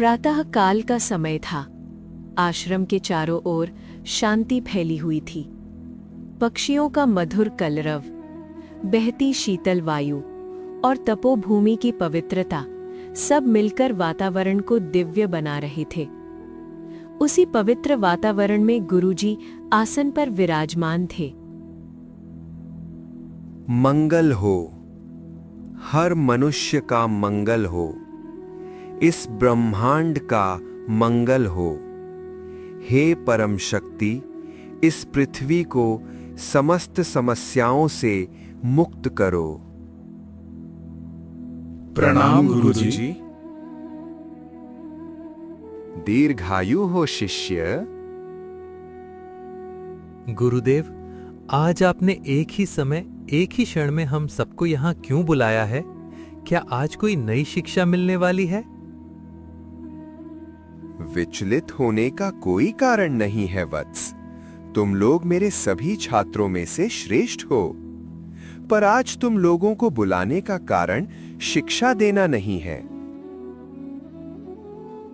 प्रातः काल का समय था। आश्रम के चारों ओर शांति फैली हुई थी। पक्षियों का मधुर कलरव, बहती शीतल वायु और तपोभूमि की पवित्रता सब मिलकर वातावरण को दिव्य बना रहे थे। उसी पवित्र वातावरण में गुरुजी आसन पर विराजमान थे। मंगल हो, हर मनुष्य का मंगल हो, इस ब्रह्मांड का मंगल हो। हे परम शक्ति, इस पृथ्वी को समस्त समस्याओं से मुक्त करो। प्रणाम गुरुजी। दीर्घायु हो शिष्य। गुरुदेव, आज आपने एक ही समय, एक ही क्षण में हम सबको यहाँ क्यों बुलाया है? क्या आज कोई नई शिक्षा मिलने वाली है? विचलित होने का कोई कारण नहीं है वत्स। तुम लोग मेरे सभी छात्रों में से श्रेष्ठ हो। पर आज तुम लोगों को बुलाने का कारण शिक्षा देना नहीं है।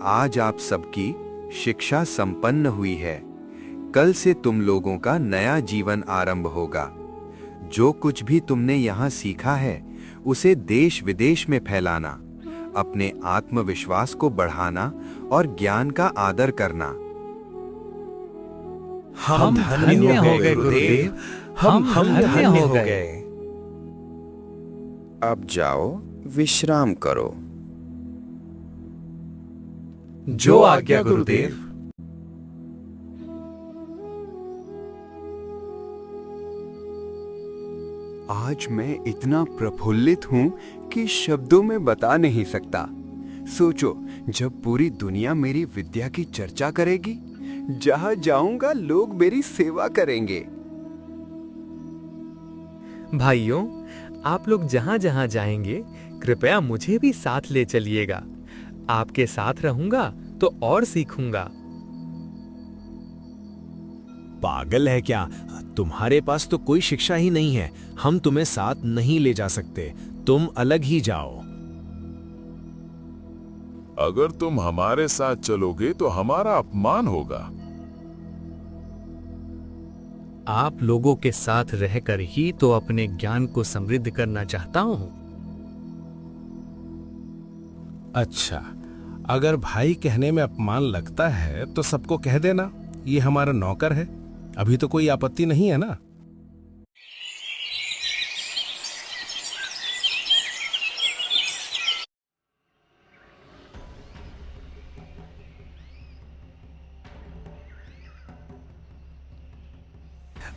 आज आप सबकी शिक्षा संपन्न हुई है। कल से तुम लोगों का नया जीवन आरंभ होगा। जो कुछ भी तुमने यहाँ सीखा है उसे देश विदेश में फैलाना, अपने आत्मविश्वास को बढ़ाना और ज्ञान का आदर करना। हम धन्य हो गए गुरुदेव। हम धन्य हो गए। अब जाओ, विश्राम करो। जो आज्ञा गुरुदेव। आज मैं इतना प्रफुल्लित हूं कि शब्दों में बता नहीं सकता। सोचो, जब पूरी दुनिया मेरी विद्या की चर्चा करेगी, जहां जाऊंगा लोग मेरी सेवा करेंगे। भाइयों, आप लोग जहां जहां जाएंगे कृपया मुझे भी साथ ले चलिएगा। आपके साथ रहूंगा तो और सीखूंगा। पागल है क्या? तुम्हारे पास तो कोई शिक्षा ही नहीं है। हम तुम्हें साथ नहीं ले जा सकते। तुम अलग ही जाओ। अगर तुम हमारे साथ चलोगे तो हमारा अपमान होगा। आप लोगों के साथ रहकर ही तो अपने ज्ञान को समृद्ध करना चाहता हूं। अच्छा, अगर भाई कहने में अपमान लगता है तो सबको कह देना, ये हमारा नौकर है। अभी तो कोई आपत्ति नहीं है ना?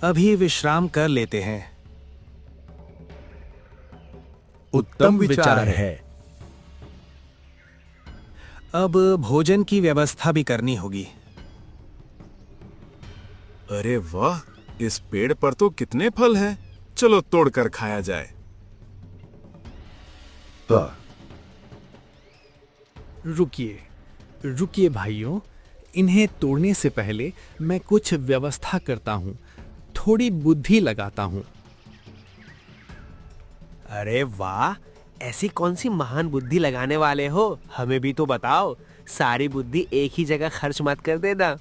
अभी विश्राम कर लेते हैं। उत्तम विचार है। अब भोजन की व्यवस्था भी करनी होगी। अरे वाह, इस पेड़ पर तो कितने फल हैं। चलो तोड़कर खाया जाए। रुकिए, रुकिए भाइयों, इन्हें तोड़ने से पहले मैं कुछ व्यवस्था करता हूं, थोड़ी बुद्धि लगाता हूं। अरे वाह, ऐसी कौन सी महान बुद्धि लगाने वाले हो? हमें भी तो बताओ। सारी बुद्धि एक ही जगह खर्च मत कर देना।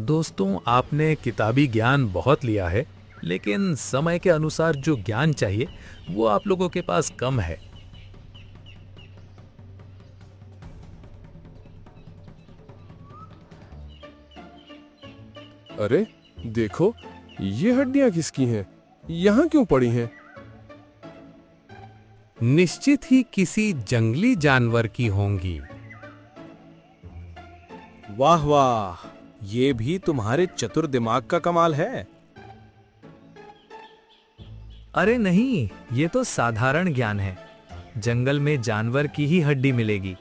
दोस्तों, आपने किताबी ज्ञान बहुत लिया है, लेकिन समय के अनुसार जो ज्ञान चाहिए वो आप लोगों के पास कम है। अरे देखो, ये हड्डियां किसकी हैं? यहाँ क्यों पड़ी हैं? निश्चित ही किसी जंगली जानवर की होंगी। वाह वाह, ये भी तुम्हारे चतुर दिमाग का कमाल है। अरे नहीं, ये तो साधारण ज्ञान है। जंगल में जानवर की ही हड्डी मिलेगी।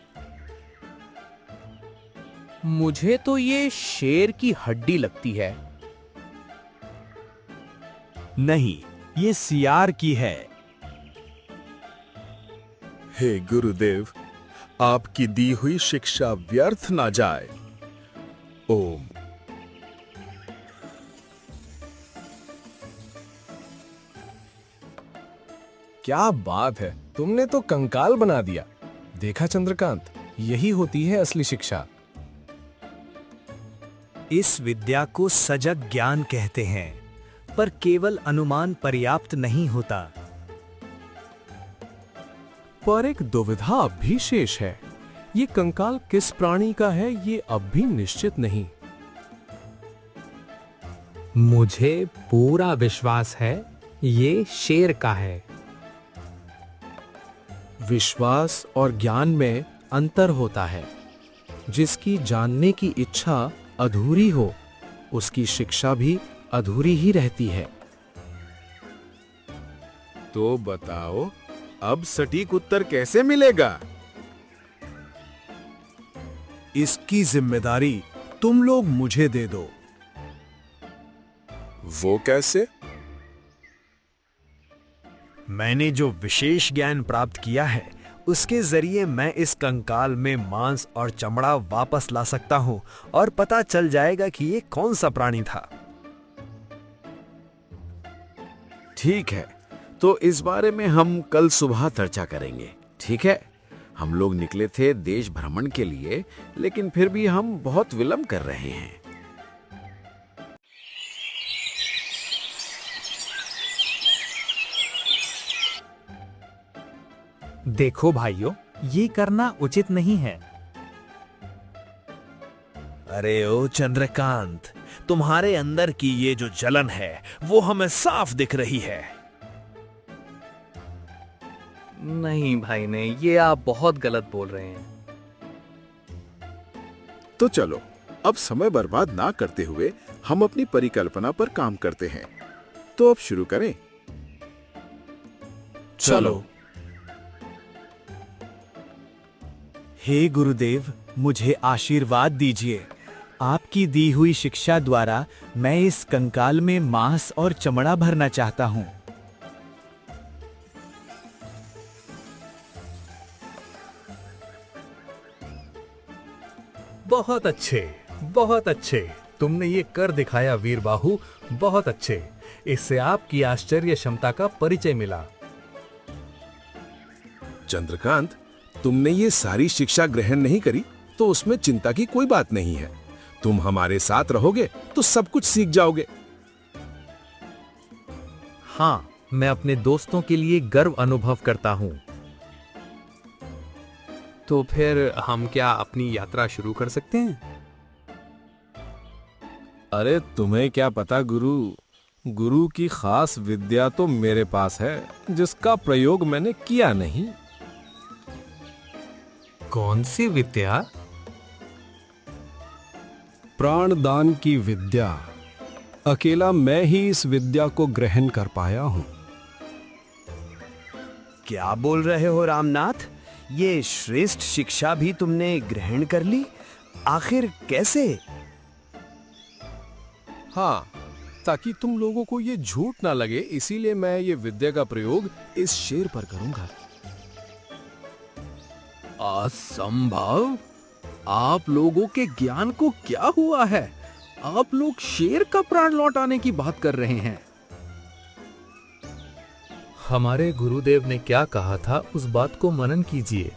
मुझे तो ये शेर की हड्डी लगती है। नहीं, ये सियार की है। हे गुरुदेव, आपकी दी हुई शिक्षा व्यर्थ ना जाए। ओम। क्या बात है, तुमने तो कंकाल बना दिया। देखा चंद्रकांत, यही होती है असली शिक्षा। इस विद्या को सजग ज्ञान कहते हैं, पर केवल अनुमान पर्याप्त नहीं होता। पर एक दुविधा अब भी शेष है। ये कंकाल किस प्राणी का है, ये अब भी निश्चित नहीं। मुझे पूरा विश्वास है ये शेर का है। विश्वास और ज्ञान में अंतर होता है। जिसकी जानने की इच्छा अधूरी हो, उसकी शिक्षा भी अधूरी ही रहती है। तो बताओ, अब सटीक उत्तर कैसे मिलेगा? इसकी जिम्मेदारी तुम लोग मुझे दे दो। वो कैसे? मैंने जो विशेष ज्ञान प्राप्त किया है, उसके जरिए मैं इस कंकाल में मांस और चमड़ा वापस ला सकता हूं और पता चल जाएगा कि ये कौन सा प्राणी था। ठीक है, तो इस बारे में हम कल सुबह चर्चा करेंगे। ठीक है, हम लोग निकले थे देश भ्रमण के लिए, लेकिन फिर भी हम बहुत विलंब कर रहे हैं। देखो भाइयों, ये करना उचित नहीं है। अरे ओ चंद्रकांत, तुम्हारे अंदर की ये जो जलन है वो हमें साफ दिख रही है। नहीं भाई नहीं, ये आप बहुत गलत बोल रहे हैं। तो चलो, अब समय बर्बाद ना करते हुए हम अपनी परिकल्पना पर काम करते हैं। तो अब शुरू करें। चलो। हे गुरुदेव, मुझे आशीर्वाद दीजिए। आपकी दी हुई शिक्षा द्वारा मैं इस कंकाल में मांस और चमड़ा भरना चाहता हूं। बहुत अच्छे, बहुत अच्छे। तुमने ये कर दिखाया वीर बाहु, बहुत अच्छे। इससे आपकी आश्चर्य क्षमता का परिचय मिला। चंद्रकांत, तुमने ये सारी शिक्षा ग्रहण नहीं करी तो उसमें चिंता की कोई बात नहीं है। तुम हमारे साथ रहोगे तो सब कुछ सीख जाओगे। हाँ, मैं अपने दोस्तों के लिए गर्व अनुभव करता हूँ। तो फिर हम क्या अपनी यात्रा शुरू कर सकते हैं? अरे तुम्हें क्या पता गुरु की खास विद्या तो मेरे पास है, जिसका प्रयोग मैंने किया नहीं। कौन सी विद्या? प्राणदान की विद्या। अकेला मैं ही इस विद्या को ग्रहण कर पाया हूं। क्या बोल रहे हो रामनाथ? ये श्रेष्ठ शिक्षा भी तुमने ग्रहण कर ली? आखिर कैसे? हाँ, ताकि तुम लोगों को ये झूठ ना लगे, इसीलिए मैं ये विद्या का प्रयोग इस शेर पर करूंगा। असंभव! आप लोगों के ज्ञान को क्या हुआ है? आप लोग शेर का प्राण लौटाने की बात कर रहे हैं। हमारे गुरुदेव ने क्या कहा था, उस बात को मनन कीजिए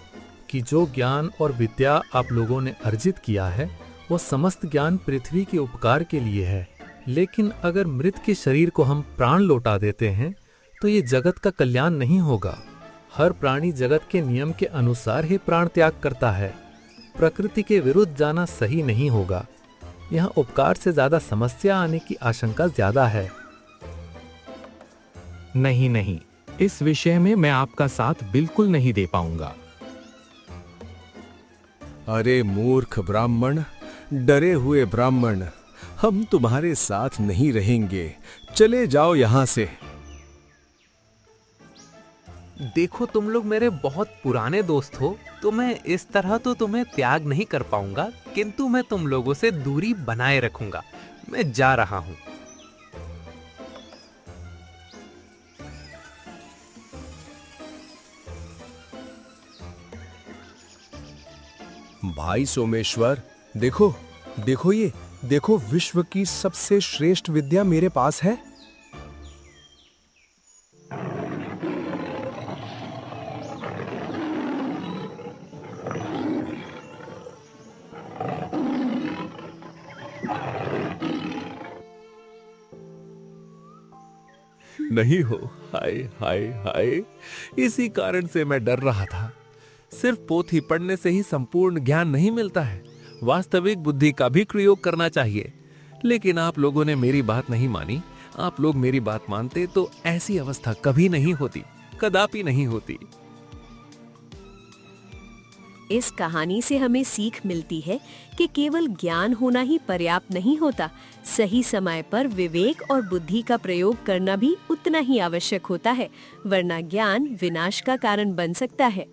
कि जो ज्ञान और विद्या आप लोगों ने अर्जित किया है, वो समस्त ज्ञान पृथ्वी के उपकार के लिए है। लेकिन अगर मृत के शरीर को हम प्राण लौटा देते हैं, तो ये जगत का कल्याण नहीं होगा। हर प्राणी जगत के नियम के अनुसार ही प्राण त्याग करता है। प्रकृति के विरुद्ध जाना सही नहीं होगा। यहाँ उपकार से ज्यादा समस्या आने की आशंका ज्यादा है। नहीं नहीं, इस विषय में मैं आपका साथ बिल्कुल नहीं दे पाऊंगा। अरे मूर्ख ब्राह्मण, डरे हुए ब्राह्मण, हम तुम्हारे साथ नहीं रहेंगे। चले जाओ यहां से। देखो, तुम लोग मेरे बहुत पुराने दोस्त हो, तो मैं इस तरह तो तुम्हें त्याग नहीं कर पाऊंगा, किंतु मैं तुम लोगों से दूरी बनाए रखूंगा। मैं जा रहा हूं। भाई सोमेश्वर, देखो देखो, ये देखो, विश्व की सबसे श्रेष्ठ विद्या मेरे पास है। नहीं हो। हाय हाय हाय, इसी कारण से मैं डर रहा था। सिर्फ पोथी पढ़ने से ही संपूर्ण ज्ञान नहीं मिलता है, वास्तविक बुद्धि का भी प्रयोग करना चाहिए। लेकिन आप लोगों ने मेरी बात नहीं मानी। आप लोग मेरी बात मानते तो ऐसी अवस्था कभी नहीं होती, कदापि नहीं होती। इस कहानी से हमें सीख मिलती है कि केवल ज्ञान होना ही पर्याप्त नहीं होता, सही समय पर विवेक और बुद्धि का प्रयोग करना भी उतना ही आवश्यक होता है, वरना ज्ञान विनाश का कारण बन सकता है।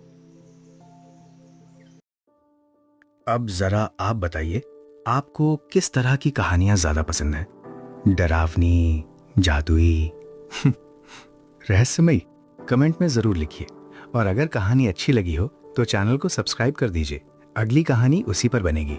अब जरा आप बताइए, आपको किस तरह की कहानियां ज्यादा पसंद है? डरावनी, जादुई, रहस्यमयी? कमेंट में जरूर लिखिए। और अगर कहानी अच्छी लगी हो तो चैनल को सब्सक्राइब कर दीजिए। अगली कहानी उसी पर बनेगी।